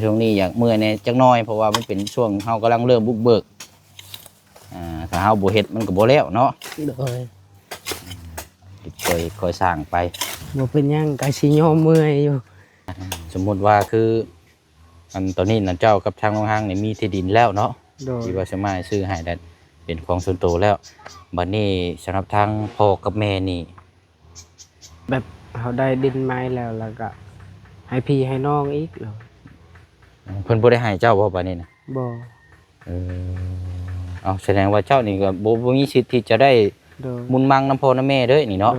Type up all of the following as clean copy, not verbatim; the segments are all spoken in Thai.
ช่วงนี้อยากเมื่อยในจักหน่อยเพราะว่ามันเป็นช่วงเฮากำลังเริ่มบุกเบิกถ้าเฮาบ่เฮ็ดมันก็บ่แล้วเนาะโดยค่อยสร้างไปบ่เป็นหยังก็สิยอมเมื่อยอยู่สมมุติว่าคืออันตอนนี้น่ะเจ้ากับทางโรงงานนี่มีที่ดินแล้วเนาะที่ว่าสามารถซื้อให้ได้เป็นของส่วนตัวแล้วบัดนี้สำหรับทางพ่อกับแม่นี่แบบเขาได้ดินไม้แล้วก็ให้พี่ให้น้องอีกแล้วเพิ่นบ่ได้ให้เจ้าบ่บัดนี้น่ะบ่เอาแสดงว่าเจ้านี่ก็บ่มีสิทธิ์ที่จะได้มุนมังน้ำพ่อน้ำแม่เด้อนี่เนาะ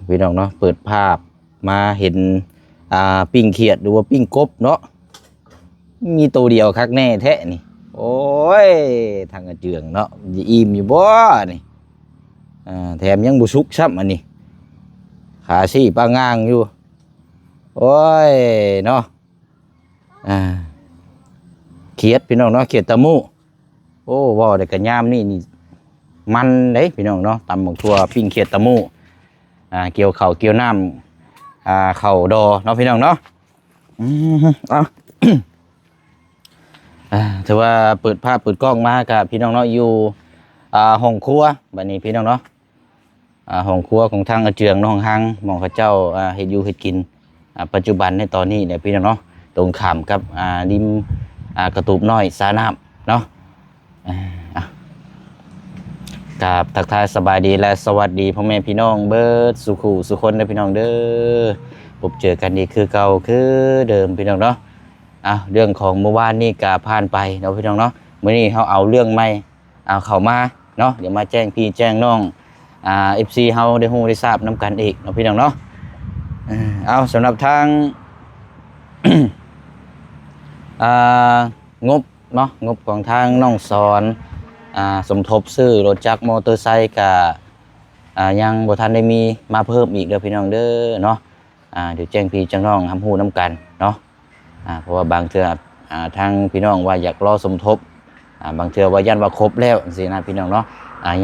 พี่น้องเนาะเปิดภาพมาเห็นปิ้งเขียดหรือว่าปิ้งกบเนาะมีตัวเดียวคักแน่แท้นี่โอ้ยทางกระเจืองเนาะอิ่มอยู่บ่นี่แถมยังบุสุกซ้ำอันนี้ขาซี่ปลางางอยู่โอ้ยเนาะเขียดพี่น้องเนาะเขียดตะมูโอ้ว่าแต่กระยามนี่มันเลยพี่น้องเนาะตำหมกทั่วปิ้งเขียดตะมูเกี่ยวเข่าเกี่ยวน้ำเข่าดอเนาะพี่น้องเนาะถือว่าเปิดภาพเปิดกล้องมากับพี่น้องเนาะอยู่ห้องครัวบัดนี้พี่น้องเนาะห้องครัวของทางเจืองน้องหังมองข้าเจ้าเฮ็ดอยู่เฮ็ดกินปัจจุบันในตอนนี้เนี่ยพี่น้องเนาะตรงข้ามกับริมกระตูบน้อยสาน้ำเนาะกับทักทายสบายดีและสวัสดีพ่อแม่พี่น้องเบิร์ดสุขุสุคนนะพี่น้องเด้อพบเจอกันดีคือเก่าคือเดิมพี่น้องเนาะเรื่องของเมื่อวานนี่ก็ผ่านไปเนาะพี่น้องเนาะมื้อนี้เขาเอาเรื่องใหม่เข้ามาเนาะเดี๋ยวมาแจ้งพี่แจ้งน้องFC เฮาได้ฮู้ได้ทราบนํกันอีกเนาะพี่น้องเนาะเอาสำหรับทางงบเนาะงบของทางน้องสอนสมทบซื้อรถจักรมอเตอร์ไซค์กับยังบ่ทันได้มีมาเพิ่มอีกเด้อพี่น้องเด้อเนาะเดี๋ยวแจ้งพี่แจ้งน้องทำฮู้น้ำกันเนาะเพราะว่าบางเทื่อทางพี่น้องว่าอยากรอสมทบบางเทื่อว่ายันว่าครบแล้วสินะพี่น้องเนาะ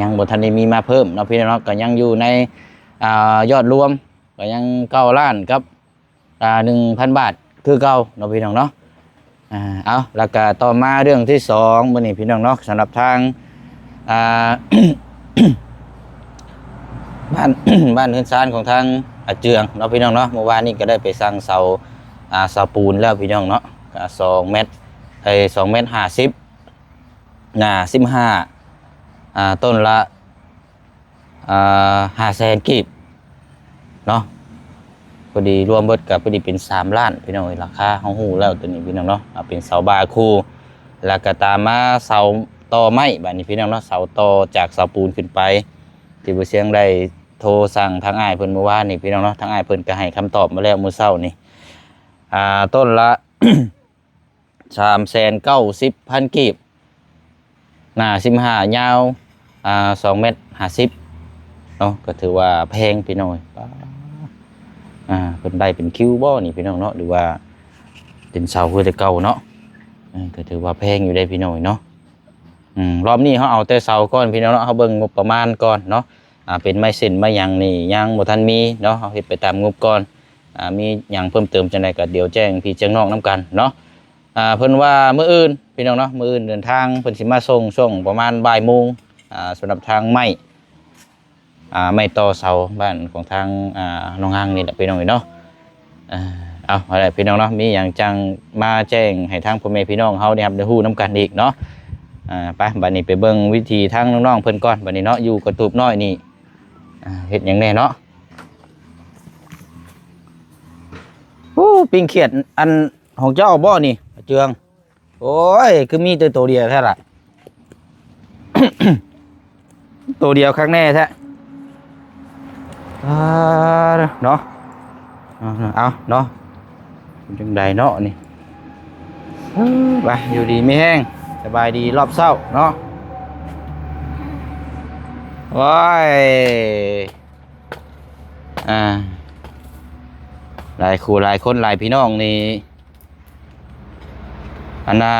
ยังบ่ทันได้มีมาเพิ่มเนาะพี่น้องเนาะก็ยังอยู่ในยอดรวมก็ยัง9 ล้านกับ1,000 บาทคือเก่าเนาะพี่น้องเนาะเอาแล้วก็ต่อมาเรื่องที่2มื้อนี้พี่น้องเนาะสำหรับทางบ้านบ้านเฮือนซานของทางเจืองเนาะพี่น้องเนาะเมื่อวานนี้ก็ได้ไปสร้างเสาปูนแล้วพี่น้องเนาะ2 เมตร2 เมตร 50หน้า15ต้นละ500,000 กีบเนาะพอดีรวมเบิดกับพอดีเป็น3 ล้านพี่น้องราคาเฮาฮู้แล้วตัวนี้พี่น้องเนาะเป็นเสาบาคูแล้วก็ตามมาเสาต่อไม้บัดนี้พี่น้องเนาะเสาต่อจากเสาปูนขึ้นไปที่บ่เสียงได้โทรสั่งทางอ้ายเพิ่นเมื่อวานนี่พี่น้องเนาะทางอ้ายเพิ่นก็ให้คำตอบมาแล้วมื้อเช้านี่ต้นละ 390,000 กีบหน้า15ยาว2 เมตร 50เนาะก็ถือว่าแพงพี่น้องเป็นได้เป็นคิวบ่นี่พี่น้องเนาะหรือว่าเป็นเสาคือแต่เก่าเนาะก็ถือว่าแพงอยู่ได้พี่น้องเนาะรอบนี้เขาเอาแต่เสาก่อนพี่น้องเนาะเขาเบิ่งงบประมาณก่อนเนาะเป็นไม้เส้นไม้หยังนี่ยังบ่ทันมีเนาะเขาเฮ็ดไปตามงบก่อนมีหยังเพิ่มเติมจังไดก็เดี๋ยวแจ้งพี่แจ้งน้องนํกันเนาะเพิ่นว่ามื้ออื่นพี่น้องเนาะมื้ออื่นเดินทางเพิ่นสิมาส่งช่วงประมาณบ่ายโมงสำหรับทางไม้ไม่ต่อเสาบ้านของทางน้องห้างนี่แหละพี่น้องเนาะเอาอะไรพี่น้องเนาะมีอย่างจังมาแจ้งให้ทางพ่อแม่พี่น้องเฮาได้รับได้ฮู้นํกันอีกเนาะไปบัดนี้ไปเบิ่งวิธีทางน้องๆเพิ่นก่อนบัดนี้เนาะอยู่กระตูบน้อยนี่เฮ็ดหยังแน่เนาะโอ้ปิ้งเขียดอันของเจ้าบ่นี่เจืองโอ้ยคือมีตัวเดียวแท้ล่ะ ตัวเดียวครั้งแน่แท้เนาะเอาเนาะจังใดเนาะนี่ไปอยู่ดีไม่แห้งสบายดีรอบเศร้าเนาะ ว้ายอ่าหลายคู่หลายคนหลายพี่น้องนี่อันน่ะ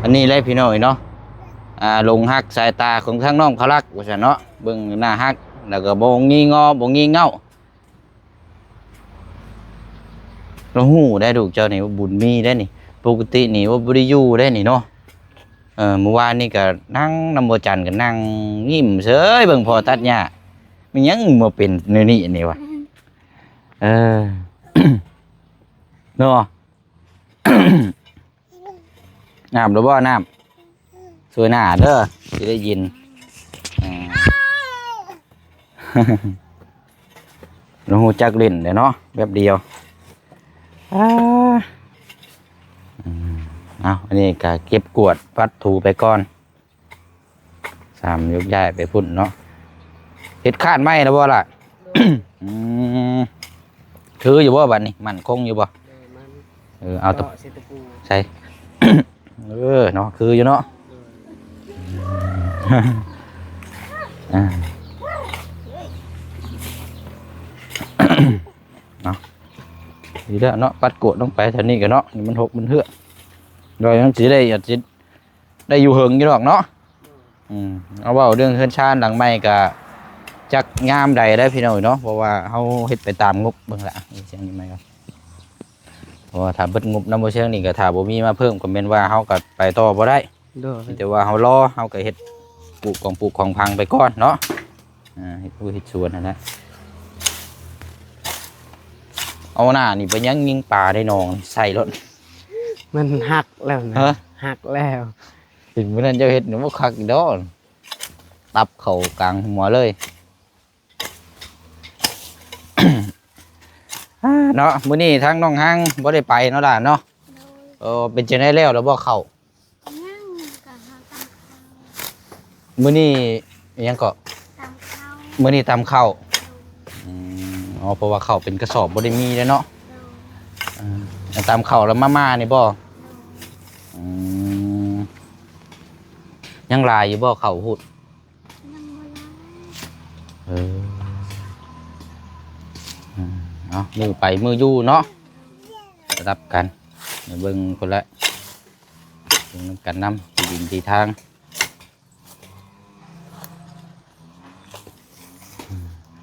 อันนี้เลยพี่น้องเนาะลงฮักสายตาของทั้งน้องเขารักว่าซั่นเนาะเบิ่งหน้าฮักแล้วก็บ่งีงอบ่งีเง่าเราหู้ได้ลูกเจ้านี่ว่าบุญมีได้นี่ปกตินี่ว่าบ่ได้อยู่ได้นี่เนาะเมื่อวานนี่ก็นั่งนำบ่จันทร์ก็นั่งยิ้มเฉยเบิ่งพ่อตัดหญ้ามันยังบ่เป็นแนวนี้อันนี้วะเออ เนาะ น้ำหรือบ่น้ำสวยหน้าเด้อจะได้ยินเราหูจักเล่นเดี๋ยวเนาะแบบเดียวเอาอันนี้ก็เก็บกวาดปัดถูไปก่อนยกย้ายไปพุ่นเนาะเฮ็ดคาดไหมแล้วบ่ล่ะ ถืออยู่บ่บัดนี้มันคงอยู่บ่เอาตะใช่ เนาะคืออยู่เนาะเนาะดีแล้วเนาะปัดโกดลงไปแถวนี้กันเนาะมันหกมันเหือโดยมันสิได้อาจจะได้อยู่เหิงอยู่หรอกเนาะเอาว่าเรื่องเฮือนชานหลังใหม่ก็จักงามใดได้พี่น้อยเนาะเพราะว่าเฮาเฮ็ดไปตามงบเบิ่งละเสียงนี้ไหมครับเพราะว่าถ้าเบิดงบนำบ่เชิงนี่ก็ถ้าบ่มีมาเพิ่มก็แม่นว่าเฮาก็ไปต่อบ่ได้แต่ว่าเฮารอเฮาก็เฮ็ดปลูกของพังไปก่อนเนาะเฮ็ดสวนนั่นแหละเอาหน้านี่ไปยังยิงปลาได้นองใส่รถมันหักแล้วนะหักแล้วถึงเมื่อนั้นเจ้าเฮ็ดหนูบ่คักอีดอกตับเข้ากลางหัวเลย เนาะมื้อนี้ทางน้องห้างบ่ได้ไปเนาะล่ะเนาะเป็นจังได๋แล้วบ่เข้ามื้อนี้ยังก็มื้อนี้ตำข้าวเพราะว่าข้าวเป็นกระสอบบ่ได้มีเด้เนาะตำข้าวแล้วมานี่บ่ยังหลายอยู่บ่ข้าวพูดมือไปมืออยู่เนาะรับกันเบิ่งคนละเบิ่งกันนำที่ดินที่ทาง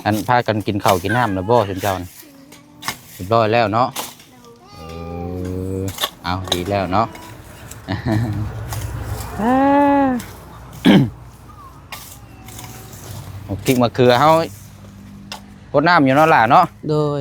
อันพากันกินข้าวกินน้ำแล้วบ่เจ้านี่เรียบร้อยแล้วเนาะเอาดีแล้วเนาะพริกมะเขือเฮาพดน้ำอยู่เนาะล่ะเนาะโดย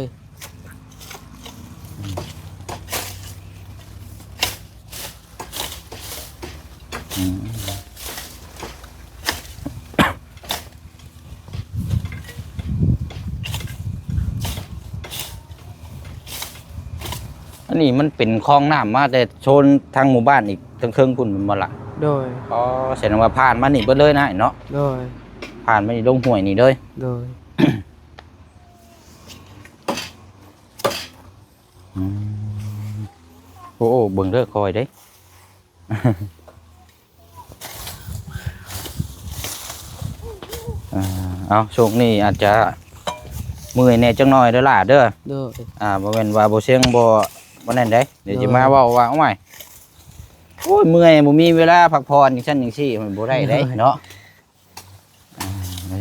อันนี้มันเป็นคลองน้ำมาแต่ชนทางหมู่บ้านอีกทั้งเครื่องพุ่นมันบ่ล่ะโดยแสดงว่าผ่านมานี่เบิดเลยนะเนาะโดยผ่านมานี่ลงห้วยนี่เลยโดยโอ้เบิ่งเด้อคอยเด้เอาช่วงนี้อาจจะเมื่อยแน่จังหน่อยเด้อล่ะเด้อบ่แม่นว่าบ่เสียงบ่นั่นเด้เดี๋ยวจะมาเว้าว่าเอาใหม่โอ้ยเมื่อยบ่มีเวลาพักผ่อนจังซั่นจังซี่มันบ่ได้เด้เนาะ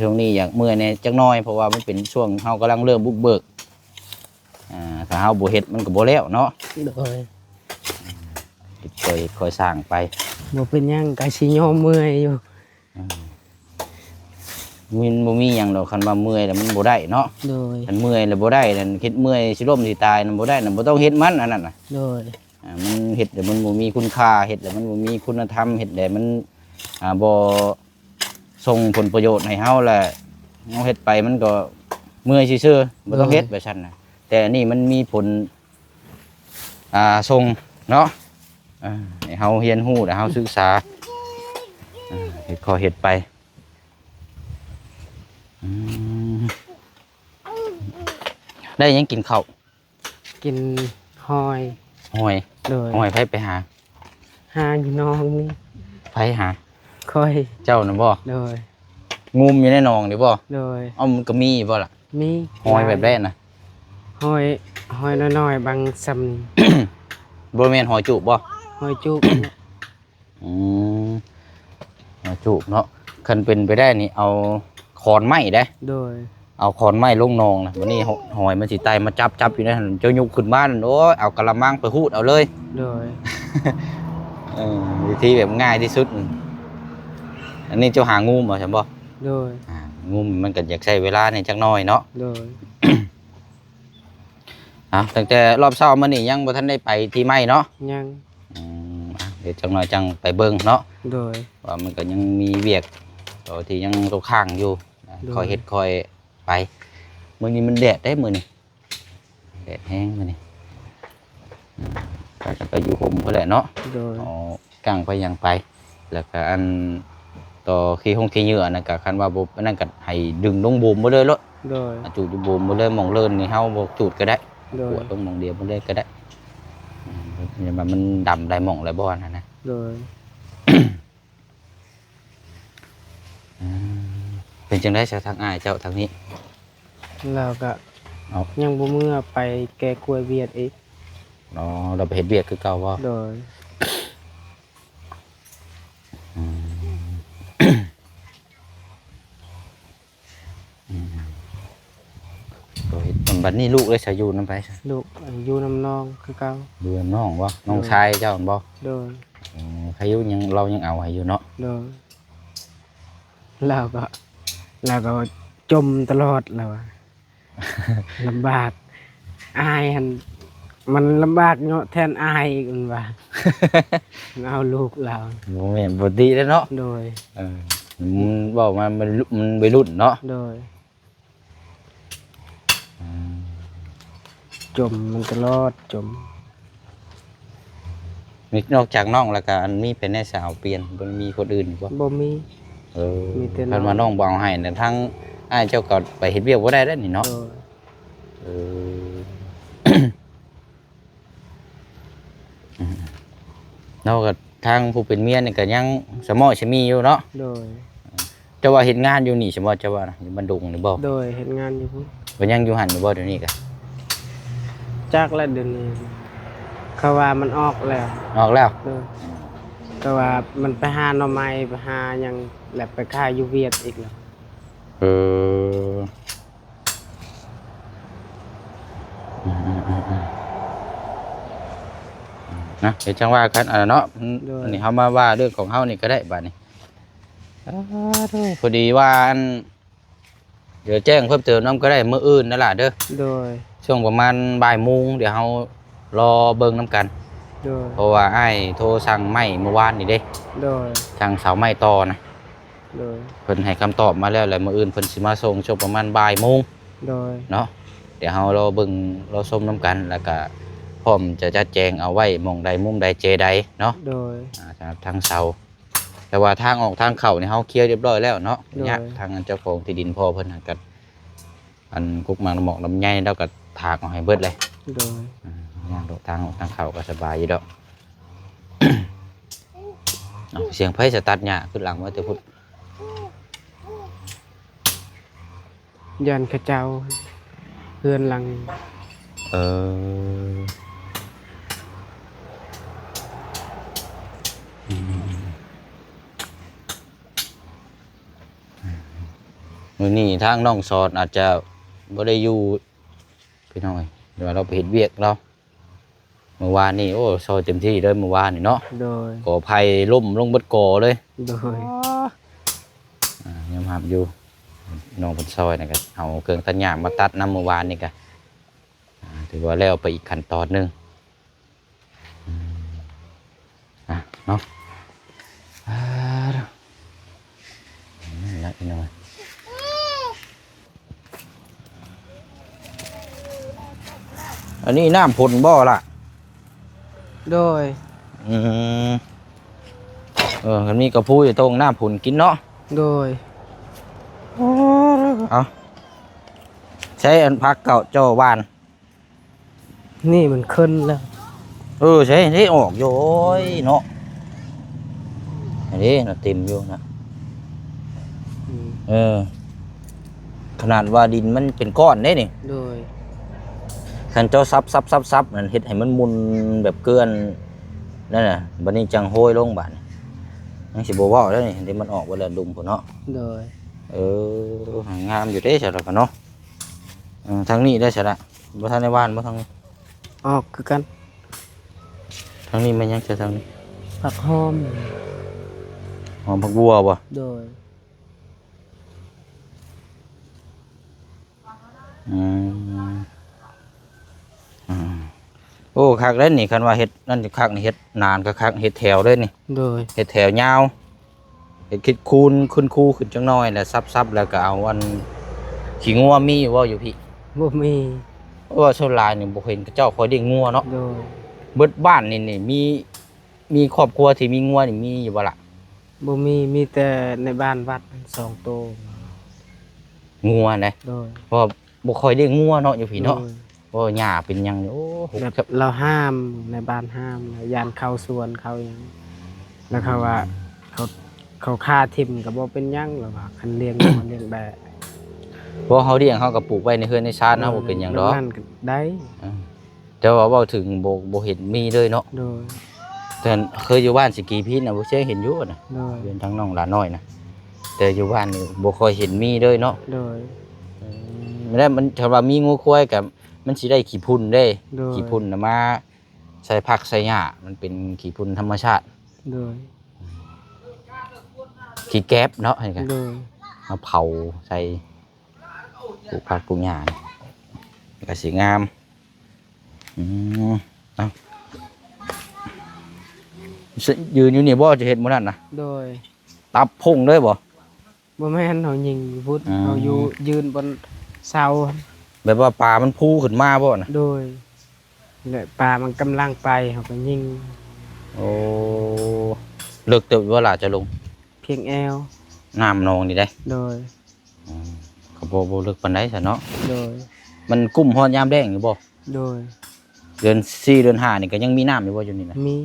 ช่วงนี้อยากเมื่อยแน่จังหน่อยเพราะว่ามันเป็นช่วงเฮากำลังเริ่มบุกเบิกถ้าเฮาบ่เฮ็ดมันก็บ่แล้วเนาะค่อยสร้างไปบ่เป็นหยังก็สิยอมเมื่อยอยู่มันบ่มีหยังดอกคันว่าเมื่อยแล้วมันบ่ได้เนาะโดยคันเมื่อยแล้วบ่ได้นั่นคิดเมื่อยสิล้มสิตายนั่นบ่ได้นั่นบ่ต้องเฮ็ดมันอันนั้นน่ะโดยมันเฮ็ดแล้วมันบ่มีคุณค่าเฮ็ดแล้วมันบ่มีคุณธรรมเฮ็ดแล้วมันบ่ส่งผลประโยชน์ให้เฮาแหละเฮาเฮ็ดไปมันก็เมื่อยซื่อๆบ่ต้องเฮ็ดแบบนั้นน่ะแต่อันนี้มันมีผลส่งเนาะให้เฮาเรียนรู้แล้วเฮาศึกษาเฮ็ดขอเฮ็ดไปได้ยังกินข้าวกินหอยเลยหอยไปหาอยู่น้องนี่ไปหาค่อยเจ้าน่ะบ่เลย งุมอยู่ในหนองนี่บ่ โดย เอ้ามันก็มีบ่ล่ะ มี หอยแบบได้น่ะ หอยน้อยๆบางซำนี่ บ่แม่นหอยจุบบ่ หอยจุก อืมหอยจุบเนาะคันเป็นไปได้นี่เอาขอนไม้ได้ โดย เอาขอนไม้ลงหนองนะวันนี้หอยมันสิไตมาจับอยู่ในหั่นเจ้ายุกขึ้นบ้านโอ้ยเอากะละมังไปหูดเอาเลย โดย วิธีแบบง่ายที่สุด อันนี้เจ้าหางูมเหรอใช่บ่ โดย งูมมันก็อยากใช้เวลาในจักหน่อยเนาะ โดย ตั้งแต่รอบเช้ามานี่ยังบ่ทันได้ไปที่ไม้เนาะ ยัง เดี๋ยวจังหน่อยจังไปเบิ่งเนาะ โดย ว่ามันก็ยังมีเวียกตัวที่ยังตกข้างอยู่ โดย คอยเฮ็ดคอยไปมื้อนี้มันแดดได้มื้อนี้แดดแห้งมื้อนี้ก็ไปอยู่ห่มพุ่นแหละเนาะ โดย เอากางไปยังไป แล้วก็อันต่อขี้หงขี้เหยื่อนั่นก็คันว่าบ่อันนั่นก็ให้ดึงลงบูมบ่เลยโลด โดย จูดอยู่บูมบ่เลยหม่องเลินนี่เฮาบ่จูดก็ได้ โด ป ยว ดลงหม่องเดียวบ่เลยก็ได้อย่ามามันดำได้หม่องได้บ่นั่นนะ โดย เป็นจังได๋ซะทางอ้ายเจ้าทางนี้ แล้วก็ เอา ยังบ่เมื่อไปแก้กล้วยเวียดอีก เราไปเฮ็ดเวียกคือเก่าบ่ โดย ก็เฮ็ดบัดนี้ลูกเลยสิอยู่นำไป ลูกอยู่น้ำนองคือเก่า ดูน้องบ่น้องชายเจ้าบ่ โดย ใครอยู่ยังเรายังเอาให้อยู่เนาะ โดยแล้วก็จมตลอดแล้วอะ ลำบากอายหันมันลำบากเนาะแทนอายอีกมันว่า มันเอาลูกเรา บ่แม่นบ่ดีแล้วเนาะ โดย มันบอกว่ามันวัยรุ่นเนาะ โดย จมมันตลอดจม มีนอกจากน้องแล้วก็อันมีเป็นแน่สาวเปลี่ยนบ่มีคนอื่นอีกบ่ บ่มี มีแต่น้อง คันว่าน้องบ่เอาให้เนี่ยทั้งอ้ายเจ้าก็ไปเฮ็ดเวียกบ่ได้เด้อนี่เนาะ โดย เออ เนาะก็ทางผู้เป็นเมียนี่ก็ยังสมอสมีอยู่เนาะ โดย เจ้าว่าเฮ็ดงานอยู่นี่สมอเจ้าว่านะอยู่บ้านดุงนี่บ่ โดยเฮ็ดงานอยู่พุ่น บ่ยังอยู่หั่นอยู่บ่เดี๋ยวนี้ก็ จากแล้วเดือนนี้เขาว่ามันออกแล้ว ออกแล้ว โดยก็ว่ามันไปหาหน่อไม้ไปหาหยังแหละไปขายอยู่เวียดอีกแล้ว เออนะเดี๋ยวจังว่ากันเนาะอันนี้เฮามาว่าเรื่องของเฮานี่ก็ได้บัดนี้พอดีว่าอันเดี๋ยวแจ้งเพิ่มเติมน้ำก็ได้มื้ออื่นนั่นล่ะเด้อ โดย ช่วงประมาณบ่ายโมงเดี๋ยวเฮารอเบิ่งน้ำกัน โดย เพราะว่าอ้ายโทรสั่งไม้เมื่อวานนี่เด้ โดย สั่งเสาไม้ต่อนะ โดย เพิ่นให้คำตอบมาแล้วแหละมื้ออื่นเพิ่นสิมาส่งช่วงประมาณบ่ายโมง โดย เนาะเดี๋ยวเฮารอเบิ่งรอชมน้ำกันแล้วก็พร้อมจะจัดแจงเอาไว้หม่องใดมุมใดเจใดเนาะ โดย สำหรับทางเสาแต่ว่าทางออกทางเข้านี่เฮาเคลียร์เรียบร้อยแล้วเนาะ โดย ยากทางเจ้าของที่ดินพ่อเพิ่นก็อันกุกหมากน้ำหมอกลำไยแล้วก็ถากเอาให้เบิดเลย โดย ย่างดอกทางออกทางเข้าก็สบายอยู่ดอก เอาเสียงไผสตัดหญ้าขึ้นหลังว่าแต่พุทธ ยันเขาเจ้าเพื่อนหลัง เออมื้อนี้ทางน้องสอดอาจจะบ่ได้อยู่พี่น้อยเดี๋ยวเราไปเฮ็ดเวียกเราเมื่อวานนี่โอ้ซอยเต็มที่เลยเมื่อวานนี่เนาะ โดย ก่อไผ่ล่มลงเบิดก่อเลย โดย ยังหับอยู่น้องเพิ่นซอยนี่ก็เอาเครื่องตัดหญ้ามาตัดนำเมื่อวานนี่ก็ถือว่าแล้วไปอีกขั้นตอนหนึงเนาะนี่ละพี่น้อยอันนี้น้ำพ่นบ่ล่ะ โดย มันมีกระพุ้ยตรงหน้าผุนกินเนาะ โดย เอาใช้อันพักเก่าเจ้าวาน นี่มันขึ้นแล้ว ใช่ที่ออกโย้ยเนาะอันนี้น่ะเต็มอยู่นะ เออขนาดว่าดินมันเป็นก้อนเด้นี่ โดย คันเจ้าซับนั่นเฮ็ดให้มันหมุนแบบเกลือนนั่นน่ะบัดนี้จังโห้ยลงบาดนี่ยังสิบ่เว้าแล้วนี่เดี๋ยวมันออกเวลาดุมพุ่นเนาะ โดย งามอยู่เด้ซะแล้วก็เนาะทางนี้ได้ซะละบ่ทันได้ว่านบ่ทางนี้ ออกคือกัน ทางนี้มันยังจะทางนี้ ผักหอม หอมผักบัวบ่ โดย อืมโอ้คักเด้นี่คันว่าเฮ็ดนั่นสิคักนี่เฮ็ดนานก็คักเฮ็ดแถวเด้นี่ โดย เฮ็ดแถวยาวเฮ็ดคิดคูณขึ้นคู่ขึ้นจังน้อยแล้วซับแล้วก็เอาอันขี้งัวมีอยู่บ่อยู่พี่ บ่มี เพราะว่าส่วนหลายนี่บ่เห็นเขาเจ้าค่อยได้งัวเนาะ โดย เบิดบ้านนี่มีครอบครัวที่มีงัวนี่มีอยู่บ่ล่ะ บ่มีแต่ในบ้านวัด2 ตัว งัวนะ โดย เพราะว่าบ่ค่อยได้งัวเนาะอยู่พี่เนาะ โดย เพราะว่าหญ้าเป็นหยังนี่โอ้โห แบบเราห้ามในบ้านห้ามยานเข้าสวนเขาหยังแล้วเขาว่าเขาฆ่าทิ่มก็บ่เป็นหยังหรอกว่าคันเลี้ยงงัวเลี้ยงแบะ เพราะเฮาเลี้ยงเฮาก็ปลูกไว้ในเฮือนในชานเนาะบ่เป็นหยังดอก นั่นก็ได้ แต่ว่าเว้าถึงบ่เห็นมีเลยเนาะ โดย แต่เคยอยู่บ้านสิกีพิษน่ะบ่เคยเห็นอยู่นะ โดย เป็นทั้งน้องหลานน้อยนะแต่อยู่บ้านนี่บ่ค่อยเห็นมีเลยเนาะ โดย ไม่ได้มันถ้าว่ามีงูควายกับมันสิได้ขี้พุ่นเด้ โดย ขี้พุ่นน่ะมาใส่ผักใส่หญ้ามันเป็นขี้พุ่นธรรมชาติ โดย ขี้แก๊บเนาะให้กัน โดย มาเผาใส่ปลูกผักปลูกหญ้านี่ก็สิงามเอ้ายืนอยู่นี่บ่จะเฮ็ดมื้อนั้นน่ะ โดย ตับพุ่งเลยบ่ บ่แม่นเฮายิงพุทธ อืม เฮาอยู่ยืนบนเสา แบบว่าปลามันพูขึ้นมาบ่น่ะ โดยและปลามันกำลังไปเฮาก็ยิง โอ้เลิกเติบว่าล่ะจะลง เพียงแอว น้ำนองนี่ได้ โดย ก็บ่เลิกปานใดซะเนาะ โดย มันกุ้มฮอดยามแดงอยู่บ่ โดย เดือน4เดือน5นี่ก็ยังมีน้ำอยู่บ่อยู่นี่นะ มี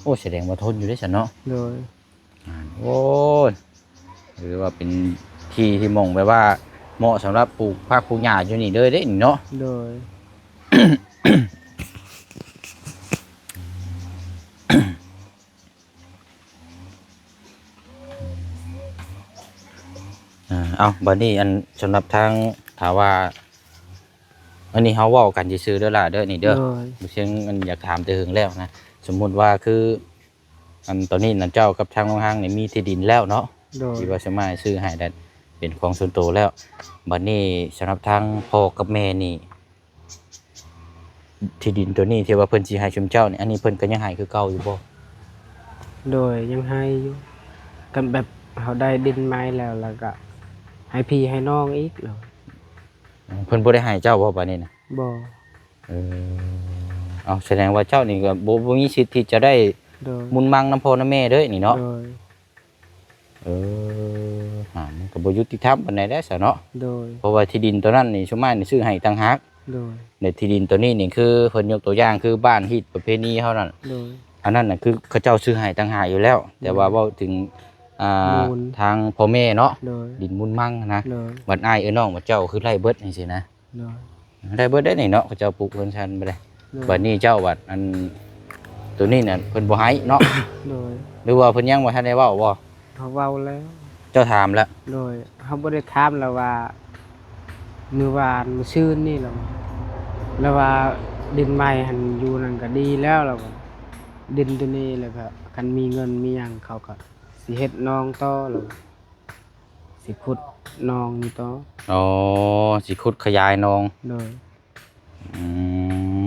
โอ้แสดงว่าทนอยู่ได้ซะเนาะ โดย โอ้ยหรือว่าเป็นที่ที่มองไปว่าเหมาะสำหรับปลูกผักปลูกหญ้าอยู่นี่เด้อเด้นี่เนาะ โดย เอาบัดนี้อันสำหรับทางถ้าว่าอันนี้เฮาเว้ากันซื่อๆเด้อล่ะเด้อนี่เด้อ โดย บ่เชิงอันอยากถามแต่หึงแล้วนะสมมุติว่าคืออันตอนนี้นั่นเจ้ากับทางโรงห้างนี่มีที่ดินแล้วเนาะ โดย ที่ว่าสามารถซื้อให้ได้เป็นของส่วนตัวแล้วบัดนี้สำหรับทางพ่อกับแม่นี่ที่ดินตัวนี้ที่ว่าเพิ่นสิให้ชุมเจ้านี่อันนี้เพิ่นก็ยังให้คือเก่าอยู่บ่ โดยยังให้อยู่กันแบบเฮาได้ดินไม้แล้วก็ให้พี่ให้น้องอีกแล้ว เพิ่นบ่ได้ให้เจ้าบ่บัดนี้นะ บ่ เอาแสดงว่าเจ้านี่ก็บ่มีสิทธิ์ที่จะได้ โดย มุนมังน้ำพ่อน้ำแม่เด้อนี่เนาะ โดย มันก็บ่ยุติธรรมปานใดเด้อซะเนาะ โดย เพราะว่าที่ดินตัวนั้นนี่ชุมายนี่ซื้อให้ต่างหาก โดย ในที่ดินตัวนี้นี่คือเพิ่นยกตัวอย่างคือบ้านฮิตประเพณีเฮานั่น โดย อันนั้นน่ะคือเขาเจ้าซื้อให้ต่างหากอยู่แล้ว แต่ว่าเว้าถึงมูล ทางพ่อแม่เนาะ โดย ดินมุนมั่งนะ โดย บัดอ้ายน้องบัดเจ้าคือไร่เบิดจังซี่นะ โดย ไร่เบิดได้นี่เนาะเขาเจ้าปลูกเพิ่นชันไปเลย โดย บัดนี้เจ้าบัดอันตัวนี้น่ะเพิ่นบ่ให้เนาะ โดย หรือว่าเพิ่นยังบ่ทันได้เว้าบ่ เขาเว้าแล้ว เจ้าถามแล้ว โดยเขาบ่ได้ถามแล้วว่ามื้อวานมื้อชื่นนี่แล้วว่าดินใหม่หันอยู่นั่นก็ดีแล้วแล้วว่าดินตัวนี้แล้วก็คันมีเงินมีหยังเขาก็สิเฮ็ดหนองต่อแล้วสิขุดหนองนี่ต่อ อ๋อสิขุดขยายหนอง โดย อืม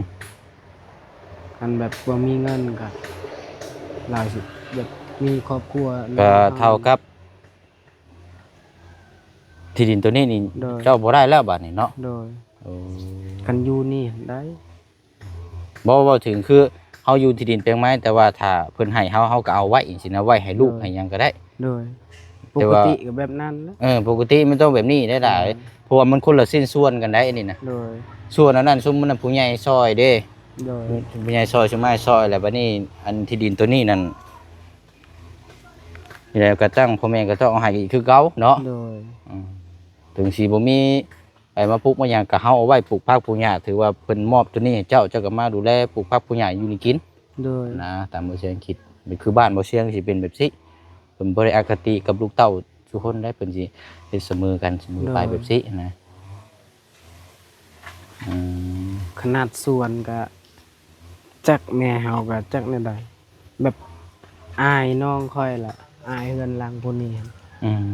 คันแบบบ่มีเงินก็เราสิแบบมีครอบครัว ก็เท่ากับที่ดินตัวนี้นี่ โดย เจ้าบ่ได้แล้วบัดนี้เนาะ โดย โอ้ กันอยู่นี่ได้ บ่ถึงคือเฮาอยู่ที่ดินแปลงไม้แต่ว่าถ้าเพิ่นให้เฮาก็เอาไว้จังซี่นะไว้ให้ลูกให้หยังก็ได้ โดยป แต่ ก ว่า ติก็แบบนั้นแหละ ปกติมันต้องแบบนี้ได้หลายเพราะว่ามันคนละสิ้นส่วนกันได้อันนี้นะ โดย ส่วนอันนั้นซุมมันนะผู้ใหญ่ซอยเด้ โดย ผู้ใหญ่ซอยซุมไม้ซอยแล้วบัดนี้อันที่ดินตัวนี้นั่น ที่แล้วก็ตั้งพ่อแม่ก็ต้องเอาให้อีกคือเก่าเนาะ โดย ถึงสิบ่มีไปมาปลูกมาหยังก็เฮาเอาไว้ปลูกผักปลูกหญ้าถือว่าเพิ่นมอบตัวนี้ให้เจ้าก็มาดูแลปลูกผักปลูกหญ้าอยู่นี่กิน โดย นะตามบ่เสียงคิดมันคือบ้านบ่เสียงสิเป็นแบบนี้เพิ่นบ่ได้อคติกับลูกเต้าทุกคนได้เพิ่นสิเฮ็ดเสมอกันเสมอไปแบบนี้นะอืม ขนาดส่วนก็จักแม่เฮาก็จักแนวใดแบบอายน้องค่อยล่ะอายเฮือนหลังผู้นี้หั่น อืม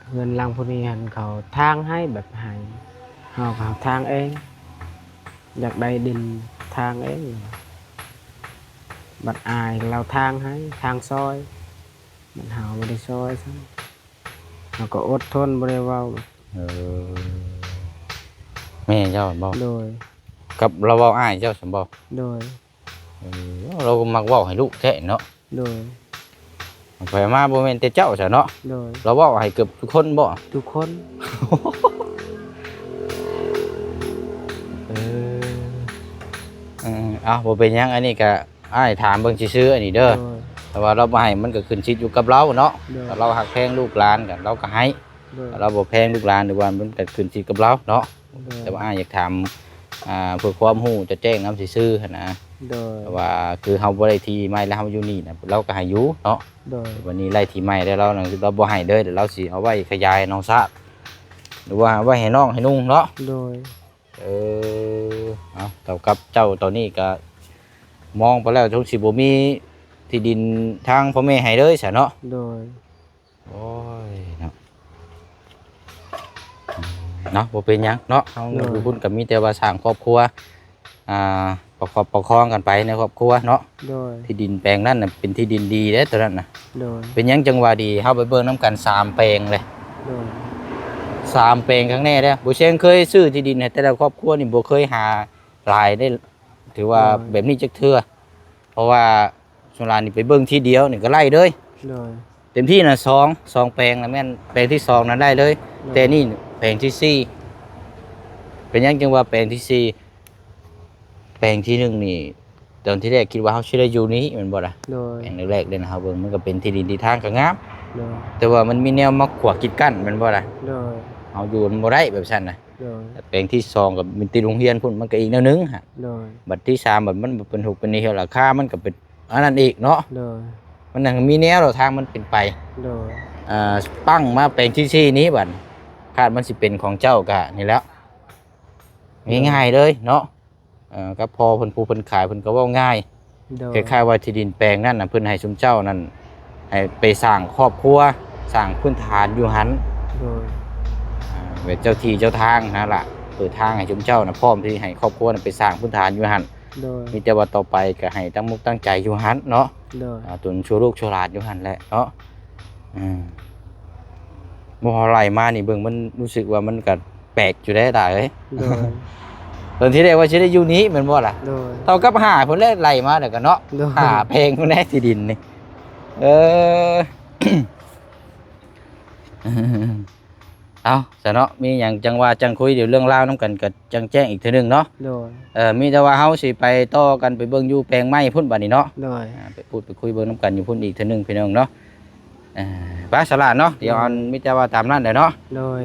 เฮือนหลังผู้นี้หั่นเขาทางให้แบบให้เฮาก็หาทางเอง อยากได้ดินทางเองบัดอายเราทางให้ทางซอยมันเฮาบ่ได้ซอยซ้ํเฮาก็อดทนบ่ได้เว้า เออแม่เจ้าบ่ โดย กับเราเว้าอ้ายเจ้าซั่นบ่ โดย เออเราก็มักเว้าให้ลูกแท้เนาะ โดย ไปมาบ่แม่นแต่เจ้าซะเนาะ โดย เราเว้าให้เกือบทุกคนบ่ ทุกคน เออบ่เป็นหยังอันนี้ก็อ้ายถามเบิ่งซื่อๆอันนี้เด้อ โดย แต่ว่าเราบ่ให้มันก็ขึ้นชิดอยู่กับเราเนาะ โดย ถ้าเราหักแพงลูกหลานกันเราก็ให้ โดย ถ้าเราบ่แพงลูกหลานหรือว่ามันก็ขึ้นชิดกับเราเนาะ โดย แต่ว่าอ้ายอยากถามเพื่อความรู้จะแจ้งนำซื่อๆหั่นนะ โดย แต่ว่าคือเฮาบ่ได้ที่ใหม่แล้วเฮาอยู่นี่น่ะเราก็ให้อยู่เนาะ โดย วันนี้ไล่ที่ใหม่ได้แล้วเราบ่ให้เด้อเดี๋ยวเราสิเอาไว้ขยายน้องซะหรือว่าไว้ให้น้องให้นุ่งเนาะ โดย เอาเท่ากับเจ้าตอนนี้ก็มองไปแล้วทุกสิบ่มีที่ดินทางพ่อแม่ให้เลยซะเนาะ โดย โอ้ยเนาะเนาะบ่เป็นหยังเนาะเฮาอยู่พุ่นก็มีแต่ว่าสร้างครอบครัวประคองกันไปในครอบครัวเนาะ โดย ที่ดินแปลงนั้นน่ะเป็นที่ดินดีเด้อตัวนั้นน่ะ โดย เป็นหยังจังหวะดีเฮาไปเบิ่งนํกัน3แปลงเลย โดย 3แปลงครั้งแน่เด้อบ่เชียงเคยซื้อที่ดินให้แต่ละครอบครัวนี่บ่เคยหารายได้ถือว่าแบบนี้จักเทื่อเพราะว่าสุรานี่ไปเบิ่งที่เดียวนี่ก็ไล่เลย โดย เต็มที่น่ะ2แปลงแล้วแม่นแปลงที่2นั้นได้เลย แต่นี่แปลงที่4เป็นหยังจังว่าแปลงที่4แปลงที่1นี่ตอนที่แรกคิดว่าเฮาสิได้อยู่นี้แม่นบ่ล่ะ โดย แปลงแรกๆเด้นะเฮาเบิ่งมันก็เป็นที่ดินที่ทางก็งาม โดย แต่ว่ามันมีแนวมาขวางกีดกั้นแม่นบ่ล่ะ โดย เฮาอยู่มันบ่ได้แบบซั่นน่ะ โดย แต่แปลงที่2ก็เป็นติดโรงเรียนพุ่นมันก็อีกแนวหนึงฮะ โดย บัดที่3บัดมันเป็นถูกเป็นนี่ราคามันก็เป็นอันนั้นอีกเนาะ โดย มันนั่นมีแนวเราทางมันเป็นไป โดย ปั้งมาแปลงที่4นี้บัดคาดมันสิเป็นของเจ้ากะนี่แล้วง่ายๆเลยเนาะก็พอเพิ่นผู้เพิ่นขายเพิ่นก็เว้าง่าย โดย คล้ายๆว่าที่ดินแปลงนั้นน่ะเพิ่นให้ชุมเจ้านั่นให้ไปสร้างครอบครัวสร้างพื้นฐานอยู่หัน โดย เป็นเจ้าที่เจ้าทางนั่นล่ะเปิดทางให้ชุมเจ้าน่ะพร้อมที่ให้ครอบครัวน่ะไปสร้างพื้นฐานอยู่หัน โดย มีแต่ว่าต่อไปก็ให้ตั้งมุกตั้งใจอยู่หันเนาะ โดย จนชั่วลูกชั่วหลานอยู่หันแหละเนาะบ่ไหลมานี่เบิ่งมันรู้สึกว่ามันก็แปลกอยู่ได้ด่าเอ้ย โดย ตอนที่แรกว่าสิได้อยู่นี้แม่นบ่ล่ะ โดย เท่ากับ5เพิ่นเลยไหลมาแล้วก็เนาะ โดย 5เพลงพุ่นแน่ที่ดินนี่เออ เอาซะเนาะมีหยังจังว่าจังคุยเดี๋ยวเรื่องราวนํกันก็จังแจ้งอีกเทื่อนึงเนาะ โดย มีแต่ว่าเฮาสิไปต่อกันไปเบิ่งอยู่แปลงไม้พุ่นบัดนี้เนาะ โดย ไปพูดไปคุยเบิ่งนํกันอยู่พุ่นอีกเทื่อนึงพี่น้องเนาะไปสลาดเนาะเดี๋ยวอันมีแต่ว่าตามนั้นเด้อเนาะ โดย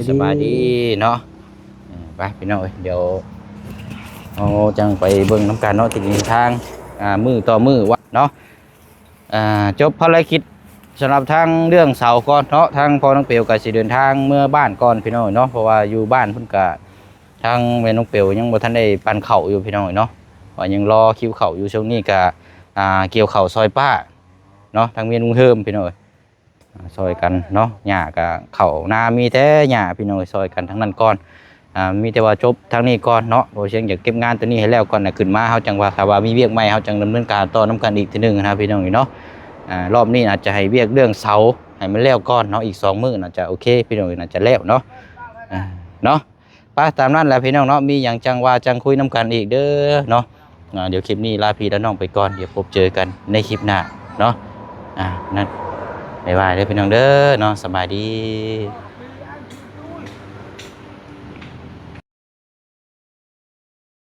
สบายดีเนาะไปพี่น้องเอ้ยเดี๋ยวเอาจังไปเบิ่งนํกันเนาะที่นี่ทางมือต่อมือว่าเนาะจบภารกิจสำหรับทางเรื่องเสาก่อนเนาะทางพ่อน้องเปียวก็สิเดินทางเมื่อบ้านก่อนพี่น้องเนาะเพราะว่าอยู่บ้านเพิ่นก็ทางแม่น้องเปียวยังบ่ทันได้ปั่นข้าวอยู่พี่น้องเนาะว่ายังรอคิวข้าวอยู่ช่วงนี้ก็เกี่ยวข้าวซอยป้าเนาะทางเมียลุงเฮิมพี่น้องซอยกันเนาะหญ้าก็ข้าวนามีแต่หญ้าพี่น้องซอยกันทั้งนั้นก่อนมีแต่ว่าจบทางนี้ก่อนเนาะบ่เชียงอยากเก็บงานตัวนี้ให้แล้วก่อนน่ะขึ้นมาเฮาจังว่าถ้าว่ามีเวียกใหม่เฮาจังดำเนินการต่อนํกันอีกทีนึงนะพี่น้องเนาะรอบนี้อาจจะให้เวียกเรื่องเสาให้มันแล้วก่อนเนาะอีก2มื้อน่าจะโอเคพี่น้องน่าจะแล้วเนาะเนาะไปตามนั้นแหละพี่น้องเนาะมีหยังจังว่าจังคุยนํกันอีกเด้อเนาะเดี๋ยวคลิปนี้ลาพี่และน้องไปก่อนเดี๋ยวพบเจอกันในคลิปหน้าเนาะนั่นบ๊ายบายเด้อพี่น้องเด้อเนาะสบายดี